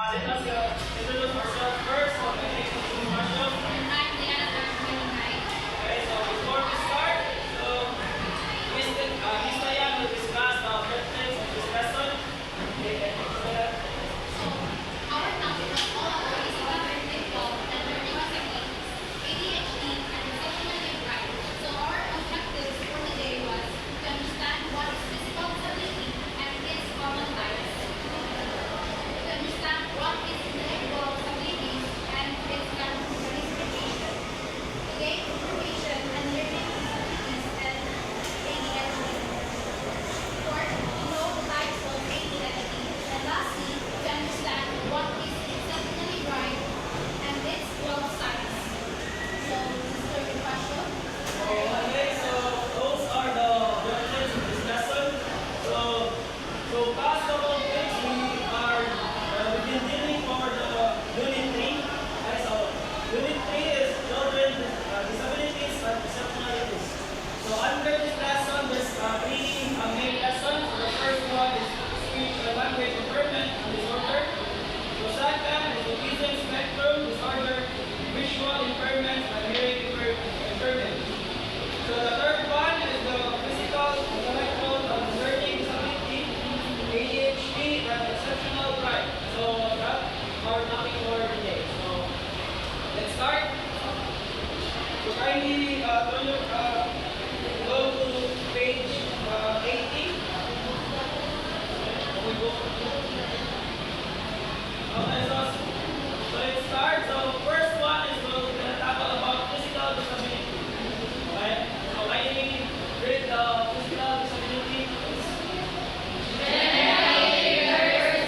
Let us introduce ourselves first. So, my name is Marshall. And I'm Diana Darwin. Okay, so before we start, so Miss Diane will discuss the objectives of this lesson. Okay, can you say that? So, our topic is all about physical cognitive health and learning techniques, ADHD, and exceptionally bright. So, our objectives for today was to understand what is physical disability and its common types, to understand what is intellectual disabilities and its classification, to gain information and learning disabilities and ADHD. Fourth, to know the types of ADHD. And lastly, to understand what is exceptionally bright and its 12 signs. So, this is your question. Okay, so those are the objectives of this lesson. So past couple of weeks, we've been dealing for the unit 3. Okay, so unit 3 is children with disabilities and exceptionalities. So under this lesson, there's three main lessons. So the first one is speech and language impairment and disorder. The second is autism spectrum disorder, visual impairment, and hearing impairment. So the third one is the physical, intellectual, and learning disability, ADHD, and exceptional pride. So that are topic for today. So let's start. So kindly go to page 18. We go. Okay, so let's start. So first one is we're gonna tackle about physical disability. Okay? So kindly read the physical disability.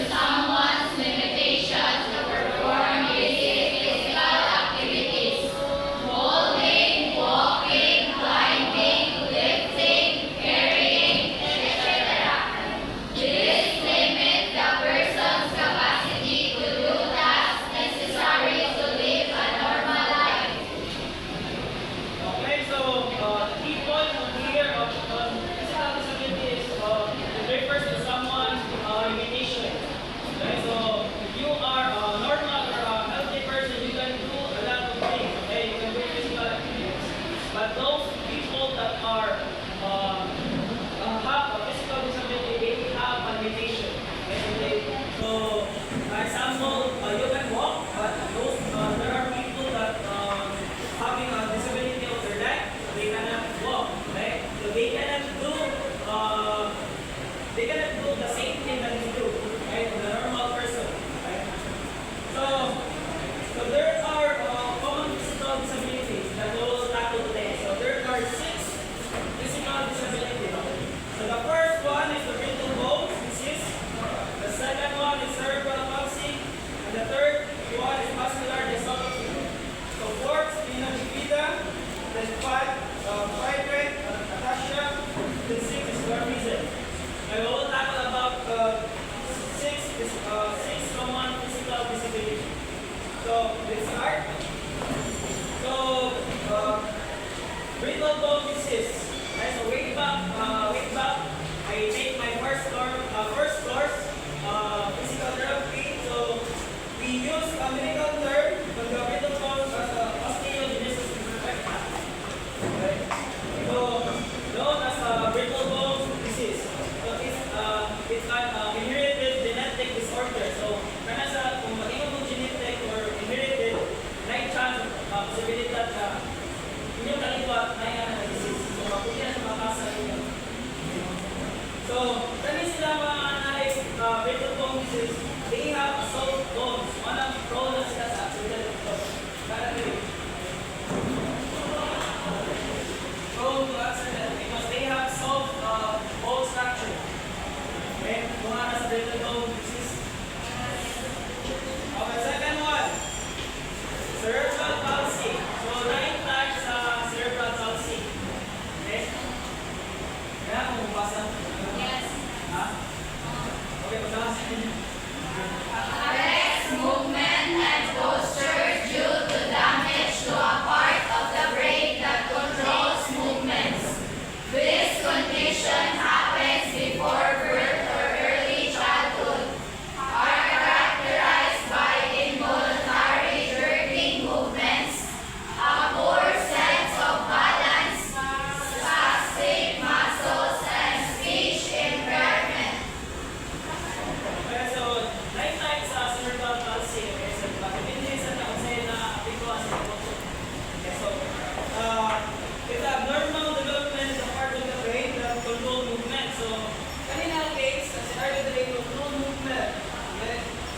Someone's limitations to perform basic physical activities, holding, walking, climbing,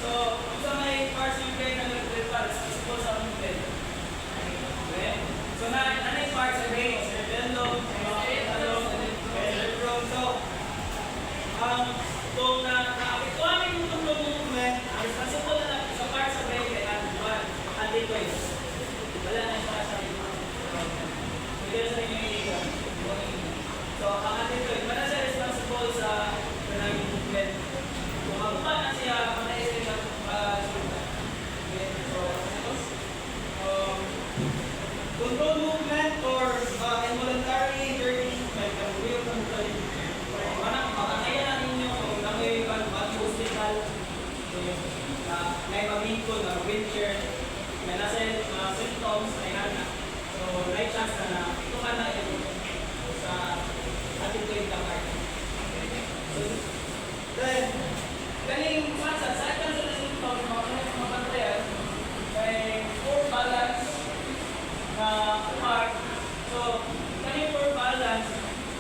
So, kung sa may parts yung brain na nag-prepare, responsible sa movement. Okay? So, na yung parts sa brain, cerebellum, cerebrum. So, kung na-apektuhan yung tulong movement, ang responsible na sa parts sa brain kay antiquated. Wala na siya sa hindi sa inyo iligan. So, ang antiquated, wala siya responsible sa kanang movement. Kung magupan na siya, manaisip na okay, so, control movement or involuntary dirty movement, ang real control. Makakaya na ninyo kung may hospital, may pamingkod, wheelchair, may nasa mga symptoms, may hana. So, may chance na ito ka na yun sa ating tuwing kamar. So, then, galing masa, sa akin sa symptoms, mga pantayan, may poor balance na heart. So, galing poor balance,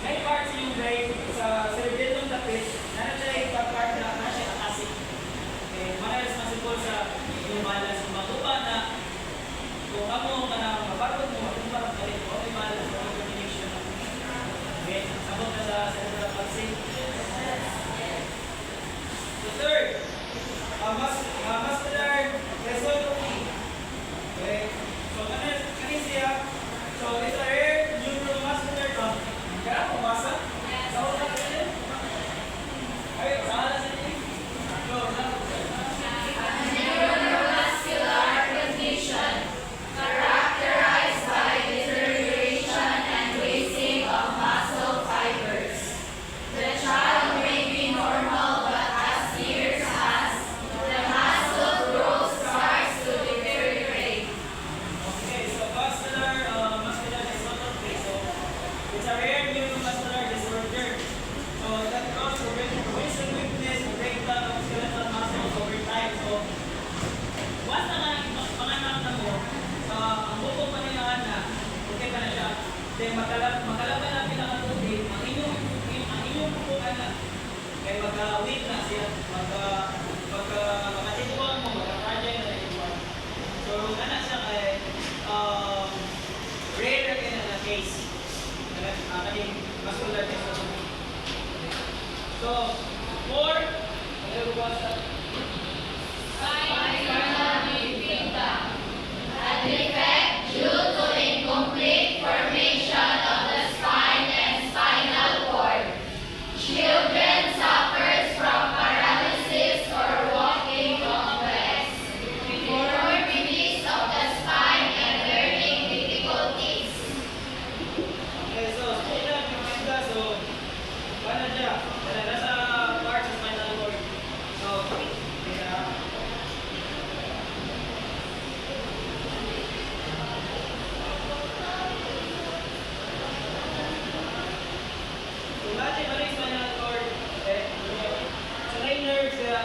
may parts yung brain sa cerebellum tapis, na siya yung part na siya acid. Okay, mga responsible sa yung balance ng magupa na kung ako ka na mapagod mo, kung parang galit mo, may balance ng coordination. Okay, sabot na sa cerebral palsy. The third, muscular dystrophy. Okay, so kanin siya, so it's a rare neuromuscular kaya mo masa? Sa utak ka din? Ay, saan na siya? No, Neuromuscular condition characterized by deterioration and wasting of muscle fibers. The child may be normal, but as years pass, the muscle growth starts to deteriorate. okay, so muscular dystrophy. So, it's a rare neuromuscular disorder. So, that causes progressive weakness and breakdown of skeletal muscles over time. So, once na panganak na mo, ang buko pa nila na, okay pa na siya, then magkalaban na pinakatubig, ang inyong buko na, kaya magka-weak na siya, magka-matituan mo, magka-fragile na ito. So, anak siya kay, rare again na case. Kaning muscular dystrophy. So, four, ano ba sa Spinal bifida. A defect due to incomplete formation of the spine and spinal cord. Children suffers from paralysis or walking complex, deformities of the spine and learning difficulties. okay, so spinal bifida, so paano siya? Nasa part sa spinal cord. So, kaya so dati pa rin spinal cord, so na yung nerves kaya,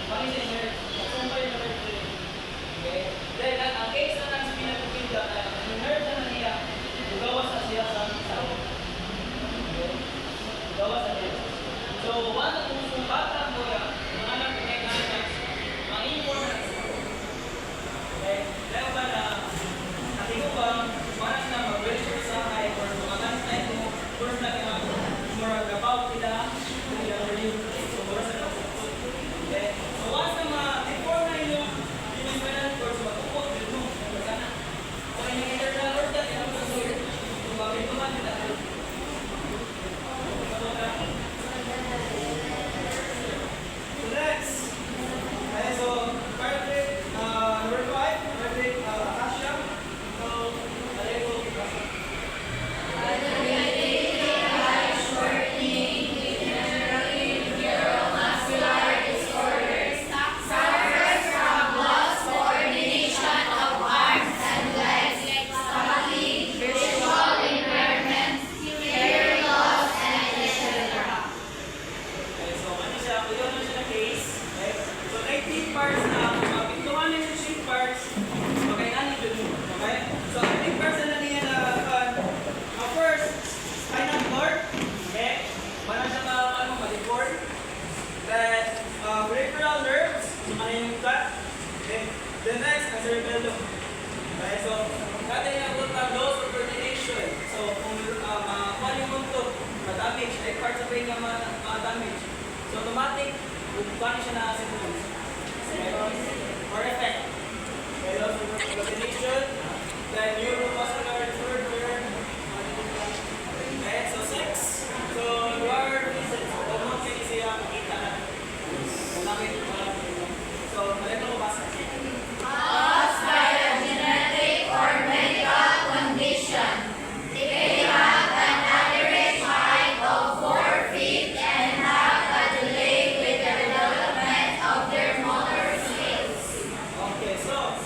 pati sa nerves, sumpa yung nerves din. Okay? Then, ang case na ng spinal bifida, yung nerves na niya, gawas na siya sa sao. Gawas na siya. So, one of kung bata mo yan, mga anak ko na ang important. Okay? Dahil ba na, natin ko ba, parang na mag-register sa high or mga tayo mo, first na kaya murag about sila, kung yung review, so mura sa kapag. Okay? So, once na ma-inform na yung spinal cord, so matupot, yun mo, magkana. So, yung internal organ, yun ang susunod. So, bakit naman nila? So, next. Okay, so, cardiac, number 5, cardiac acacia. So, alay ko, Neuromuscular disorders suffers from lost coordination of arms and legs, fatigue, visual impairment, hearing loss, and etc. okay, so, ano siya, yun na siya na case. Okay? So, 19 parts na, pintuhan na yung shape parts, okay, nanin yun. Okay? So, 19 parts na niya na, first, spinal cord. Okay? Para siya ka, ma-deform. Then, peripheral nerves, so, ano yung yung cut. Okay. The next, ang cerebellum. Okay, so, kata niya ang loss of coordination. So, kung kuhan yung muntok, ma-damage, like parts of brain nga ma-damage. So, automatic, kuhan siya na symptoms. Okay, or effect. Okay, loss of coordination, then neuromuscular disorder. Okay, so 6. So, you are reasons. Huwag mo kayo siya makita na. So, malito ko basa. Caused by a genetic or medical condition. They have an average height of 4 feet and have a delay with the development of their motor skills. Okay, so,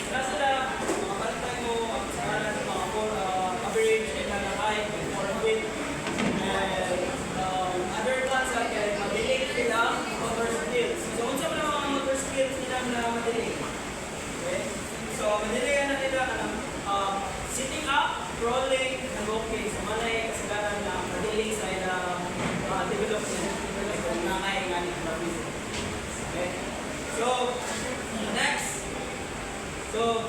nasa na, mga bantay mo, ang sakalan ng mga average and ang height and 4 feet. And other class, mag-delay sila motor skills. So, unsa mo na mga motor skills nila na ma-delay? Okay? So, ma-delay na nila sitting up, crawling, and walking. So, malay kasagaran na ma-delay sa ilang development na kaya nga ni Travis. Okay? So, next. So,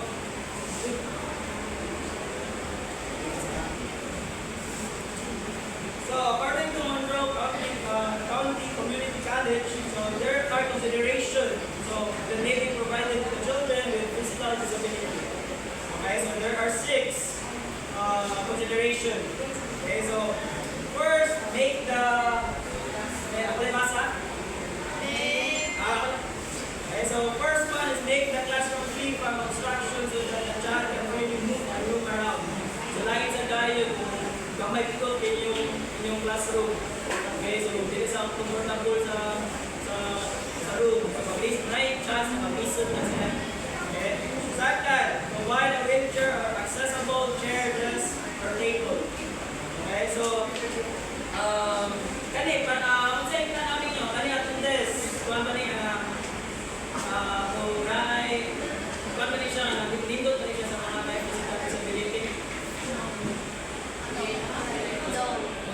according to Monroe County Community College, so there are considerations. So, the Navy provided to children with physical disability. Okay, so there are 6 considerations. Okay, so first, make the ako na masa? Okay, so first one is make the classroom free from obstructions so that the child can really move and roam around. So lagi sa tayo kung gamay pikot kayo yung classroom. Okay, so dili sa comfortable sa room. So mabilis na yung chance na mabisod na sila. Okay. Second, provide a wheelchair or accessible chair, desk, or table. Okay, so kani kung sa ito namin nyo, kani atong desk, kuhan ba niya kuhan ba niya siya, nagpindot ba niya sa mga may physical disability?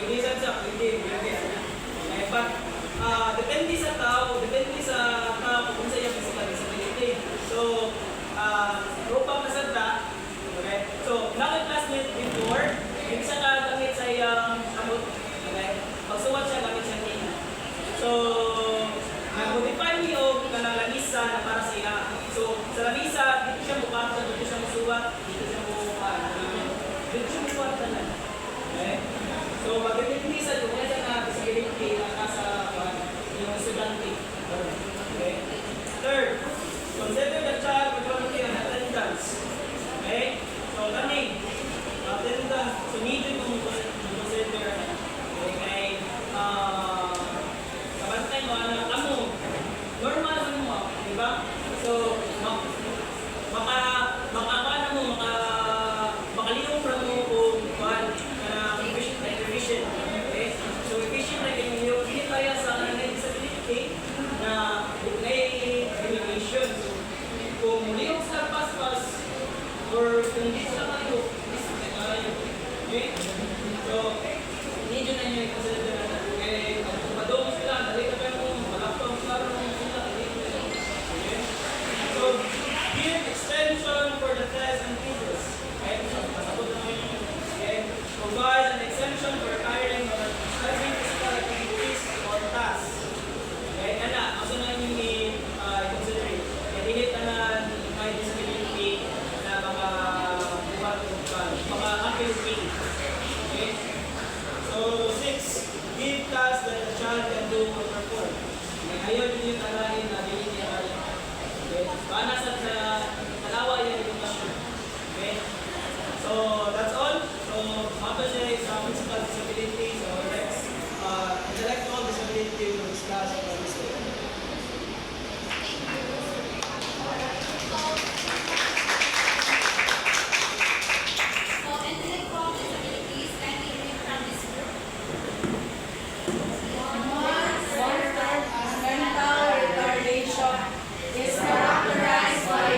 Hindi sa hindi. Okay, but depende sa tao kung sa iyang physical disability. So, rupa masagda, okay? So, nakag-classmate before, yung isa gamit sa iyang abot, okay? Pagsuwat siya, gamit siya tina. So, nag-modify niyo kanalangisa na para sa iya. So, sa lamisa, dito siya mukha, dito siya masuwat, dito siya mukha, dito siya mukha tanan. Okay? So, mag-depende sa yung isa na disability na nasa yung estudyante. Okay? Third, consider the child majority on attendance. Okay? So, kani, attendance, so need to consider. Okay? Kabantay mo, ano, normal mo, di ba? So, makaliyong ra mo kung kuhan na efficient. Okay? So, efficient na yung hindi kaya sa disability na may limitation. So, kung liyong sa pas-pas or kung di sila kayo, di sila kayo. Okay? So, need yun na nyo i-consider na. Okay? Kung madong sila, dali ka kayo mo, malapang sila sila. Okay? So, give extension for the test and quizzes. Okay? So, pasabot na kayo. Okay? Provide an exemption for hiring or having physical activities or tasks. Okay? Kaya also na yung i-consider. Dili tanan may disability na mga ability. Okay? So, 6, give tasks that the child can do or perform. Ayaw din yung talahin na dili niya kaya. Okay? Paano sa talawa yung edukasyon. Okay? So, that's all. So, mapa siya sa physical disability. So, next, intellectual disability will discuss about this later. So, intellectual disabilities can be different from this group. Mental retardation is characterized by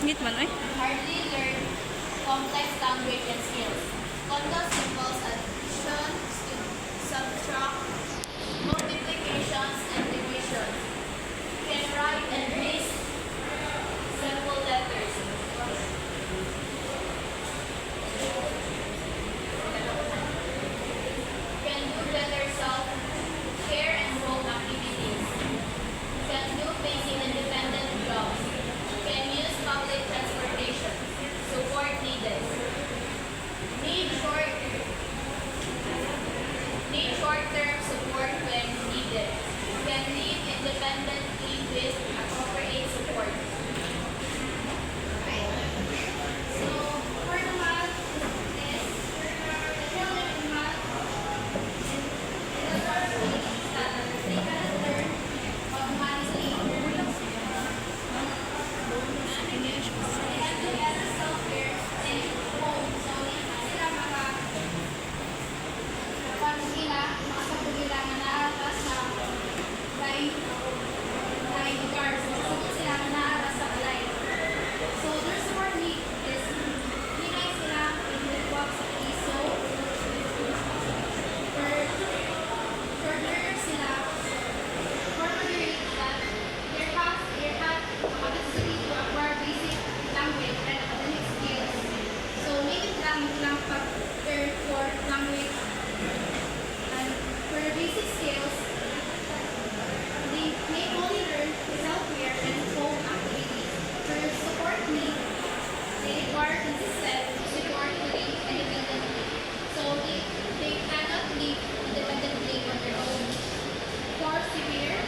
Singit man, oy. Hardly learn complex language and skills. Control symbols, addition, subtract, multiplications, and divisions. Can write and read simple letters. Can do better self-care and home activities. Can do basic independent jobs. Can use public transportation. Support needed. Need short-term support when needed. Can live independently with appropriate support. Right. So for the math is the children in math in the first place that they cannot learn automatically. They have to get self-care in home. So sila makapagila nga naaras sa by cars. So sila nga naaras sa balay. So their support need is hinay sila in the box sa piso. Further sila that they have capacity to acquire basic language and academic skills. So maybe lang pag for language and for the basic skills, they may only learn self-care and home activities. For support needs, they require consistent support to live independently. So they cannot live independently on their own. For severe,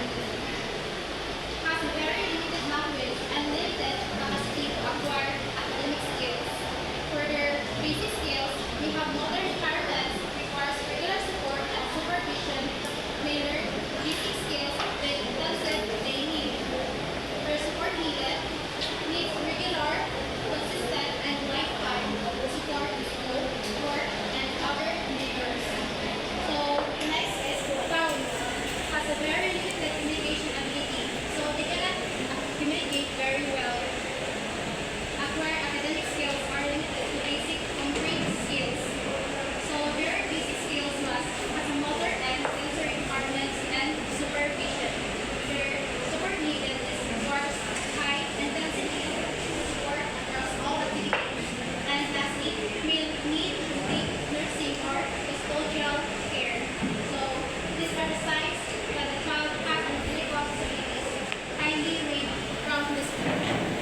has a very limited language and limited capacity to acquire academic skills. For their basic skills, they have modern environments, requires regular support and supervision, may learn basic skills with intensive they need. For support needed, needs regular, consistent, and lifetime support in school, work, and other endeavors. So next is found has a very limited communication ability, so they cannot communicate very well. Acquire academic skills are limited to basic concrete skills. So their basic skills must has a motor and sensory requirements and supervision. Their support needed is requires high intensity support across all activities. And lastly, will need to take nursing or custodial care. So these are the signs that the child has an intellectual disabilities. Kindly read from the description.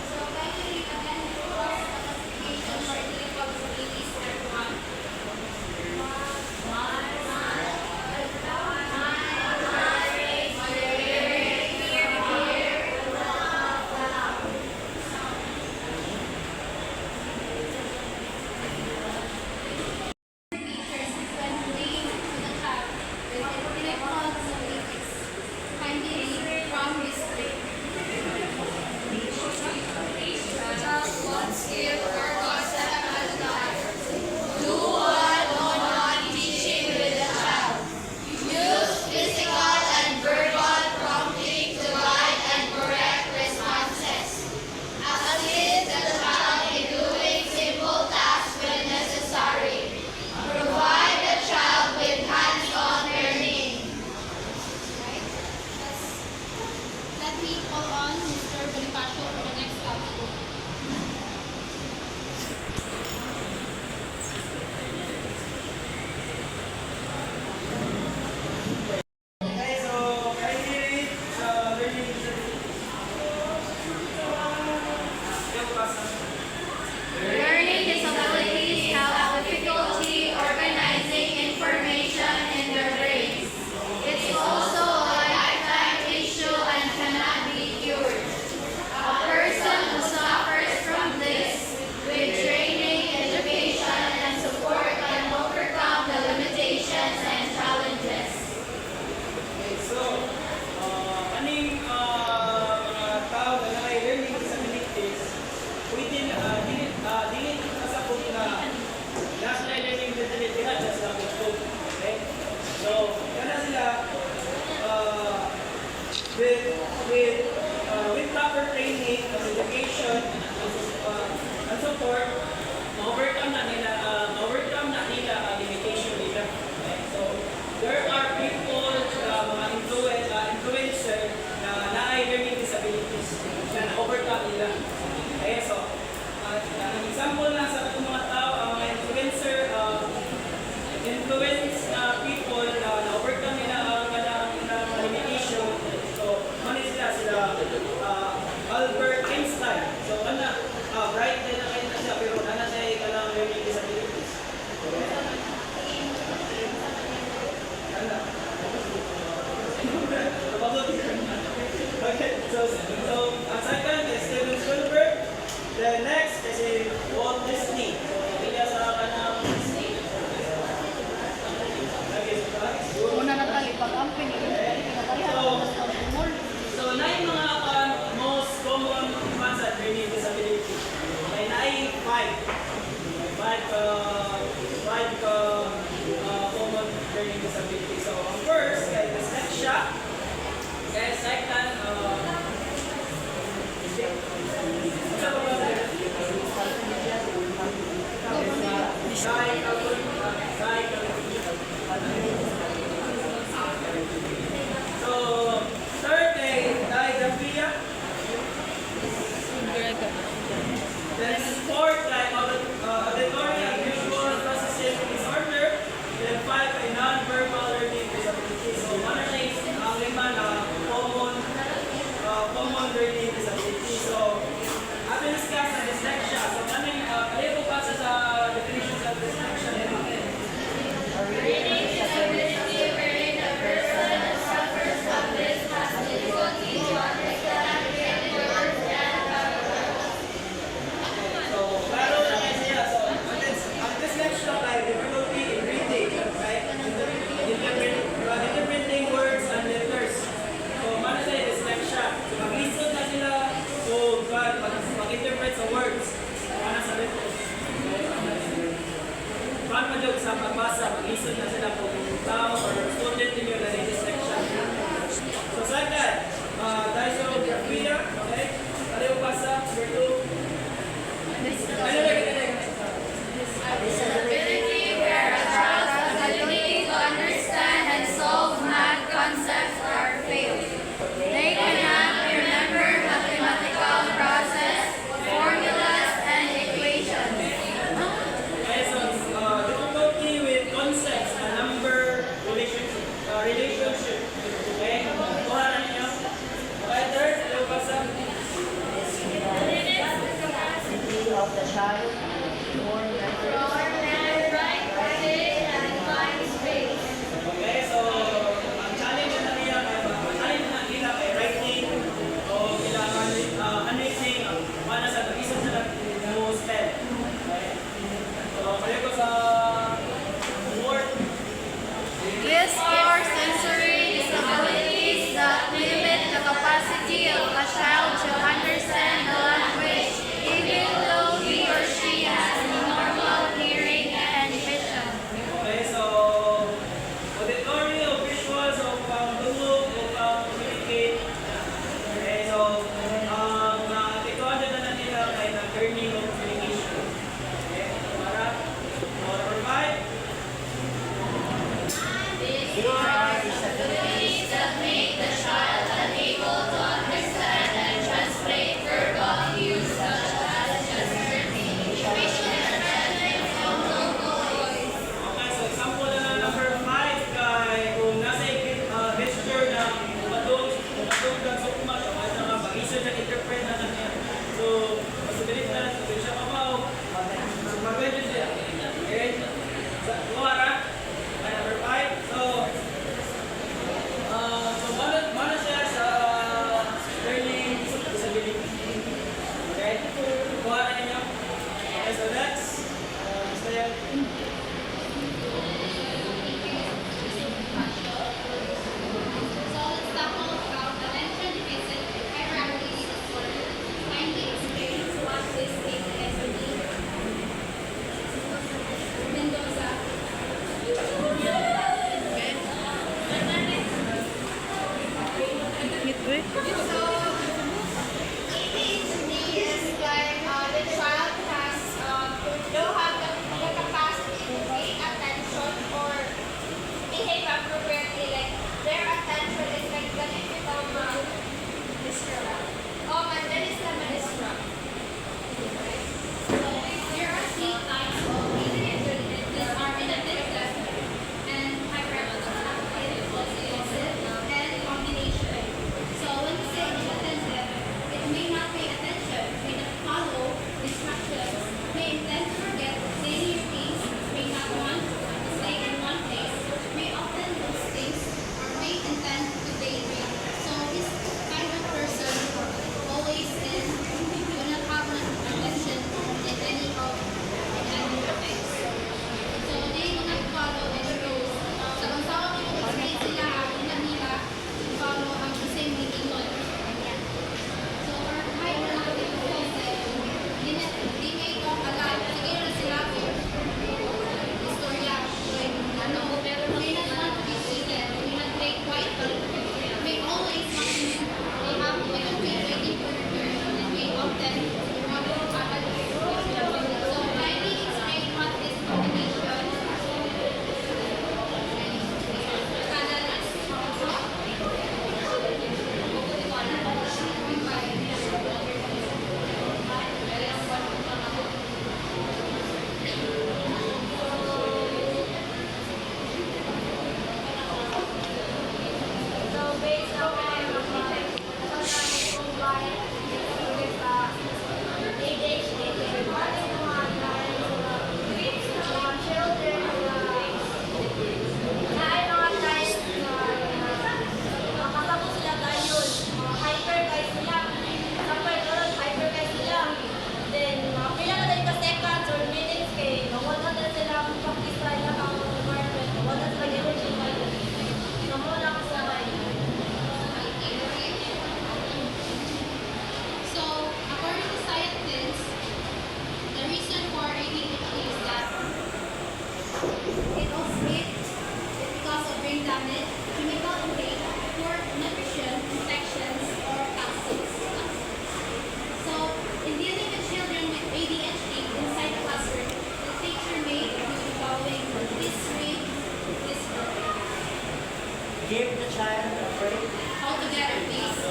So kindly read again the course classification for intellectual disabilities everyone. Features when relating to the child with intellectual disabilities. Kindly read from history. Child one skill or concept at a time. Do one-on-one teaching with the child. Use physical and verbal prompting to guide and correct responses. Assist the child in doing simple tasks when necessary. Provide the child with hands-on learning. Right? Let me call on Mr. Bonifacio for the next topic. Okay, so kindly read learning Learning disabilities have difficulty organizing information in their brains. It's also a lifetime issue with with proper training, education, and support, overcome na nila ang limitation nila. Okay? So, there are people, mga influencer na learning disabilities na na-overcome nila. Okay, so, example lang sa itong mga tao, ang mga influencer, influence people na na-overcome nila ang kanilang limitation. So, sila Albert Einstein. So, bright din na kayo na siya, pero siya kalang learning disabilities. Okay, so ang second is Steven Spielberg. The next is Walt Disney. So, iya sa kanang Disney. Okay, so Una na tali pag-amping, So, na yung mga most common ones at learning disability. May five common learning disability. So, ang first, kay dyslexia. Kaya second, so, third kay digraphia. Then fourth kay auditory and visual processing disorder. Then five kay non-verbal learning disability. So, ano na ang lima na common learning disability. So, ato discuss ang dyslexia. So, ano yung kalipo pa sa definition sa dyslexia? So, klaro na kayo siya. So, ang dyslexia ay difficulty in reading, right? Interpreting words and letters. So, ano sa dyslexia? So, mag-listen na sila So, ADHD is like the child has don't have the capacity to pay attention or behave appropriately. Like their attention is like ganito itong distract. Oh, madalis na ma-distract. So, there are three types of ADHD. These are inattentive and hyperactive and combination. So when we say inattentive, it may not pay attention, may not follow instructions, may intend to forget daily routines, may not want to stay in one place, may often lose things, or may intend to daydream. So this kind of person always in will not have attention in any of things. So they will not follow any rules. So kung saan mo explain sila, hindi nila follow ang same meaning nun. So for hyperactive person, di may ito alam. Sige na sila ko. Istorya. Ano, pero may not want to be seated, may not take quiet, may always want to they have to be waiting for their turn, and may often want to agad. So kindly explain what is combination. So based on ADHD, what is the one children na ay mga guys makatapos sila tayo hyper guys sila sampai karon hyper guys sila then pila na tayo ka seconds or minutes kay wala na sila practice tayo na ang environment wala sila energy so mo lang sa So, according to scientists, the reason for ADHD is that it's because of brain damage, chemical intake, poor nutrition, infections, or toxins. So, in dealing with children with ADHD inside the classroom, the teacher may do the following: history, history. Give the child a break. All together, please.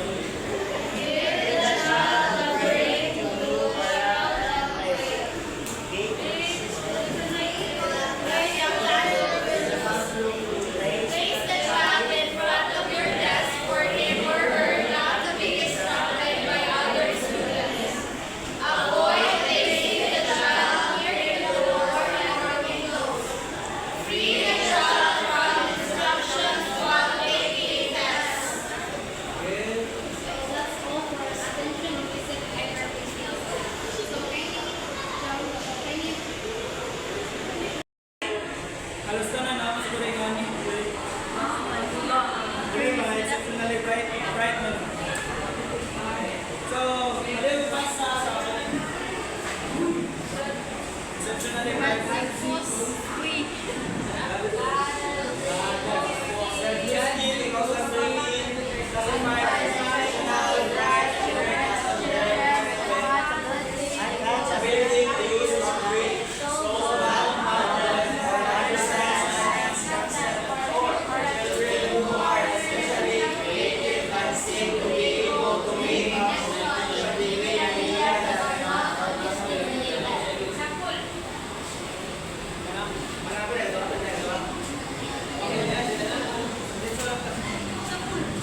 Place the child in front of your desk for him or her not to be distracted by other students. Avoid placing the child near the door or windows. Free the child from instructions while taking tests. So that's all for attention deficit hyperactivity. So training. Halos ka na naman sa kulay ni. Okay, mga exceptionally bright man. So, live basta sa exceptionally bright man. Ability to use his brain, soul, mind, understand, children who are especially creative and seem to be able to make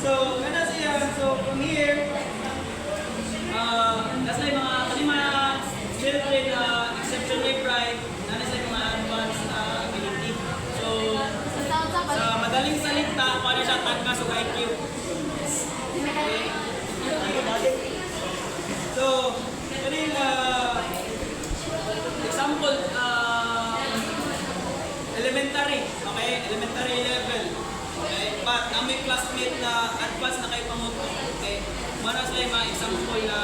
So, ano siya? So, from here, that's like mga children exceptionally bright, ano sa mga advanced ability. So, sa madaling salita, paano siya tangkas o IQ? Okay? So, kanil example, elementary, okay? Elementary level. Okay? But, ang may classmate na advanced na kayo pamuto, okay? Mara sila yung mga example na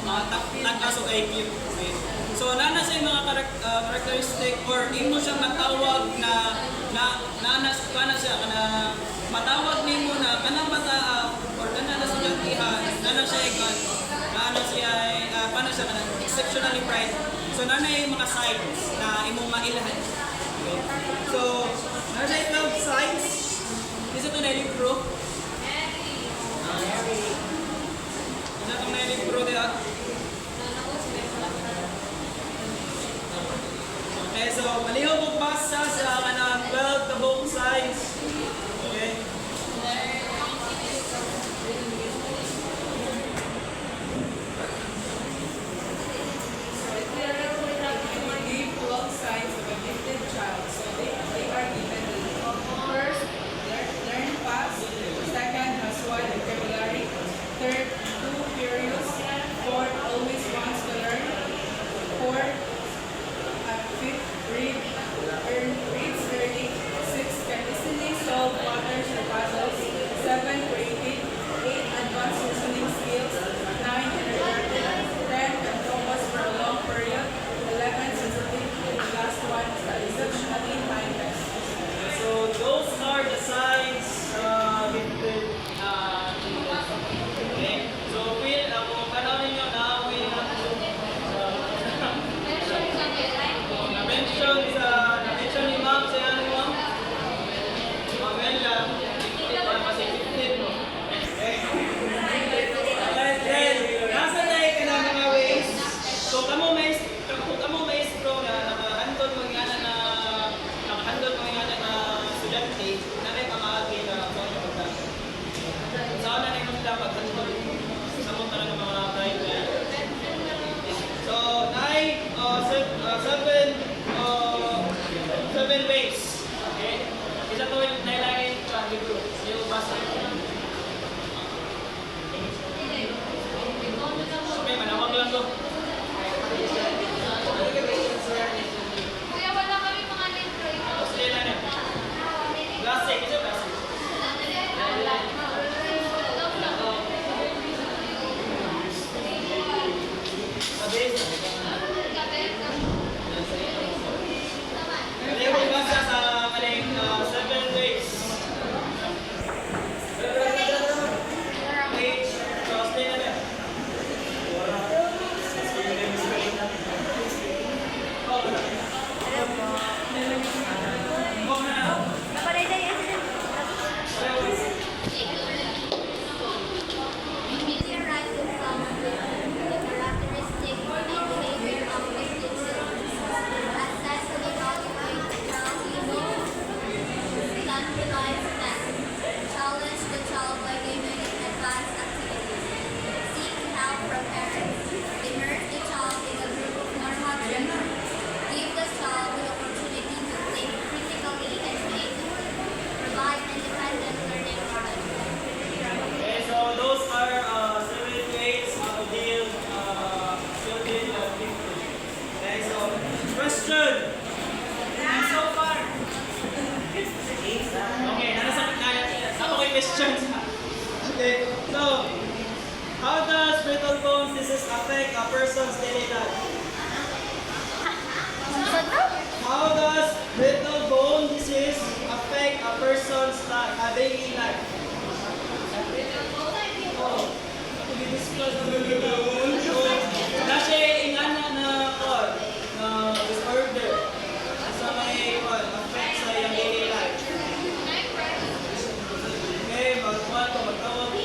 mga tangkas o IQ. Okay? So, nana sa mga characteristic or imo siya matawag na nanas kana siya kana matawag nimo na kanang bata or Okay, so how does brittle bones disease affect a person's daily life? How does brittle bone disease affect a person's daily life? Oh, i-discuss na kasi ingana na kon na disorder sa may kon affect sa iyang daily life. Okay, magkuha to magtawag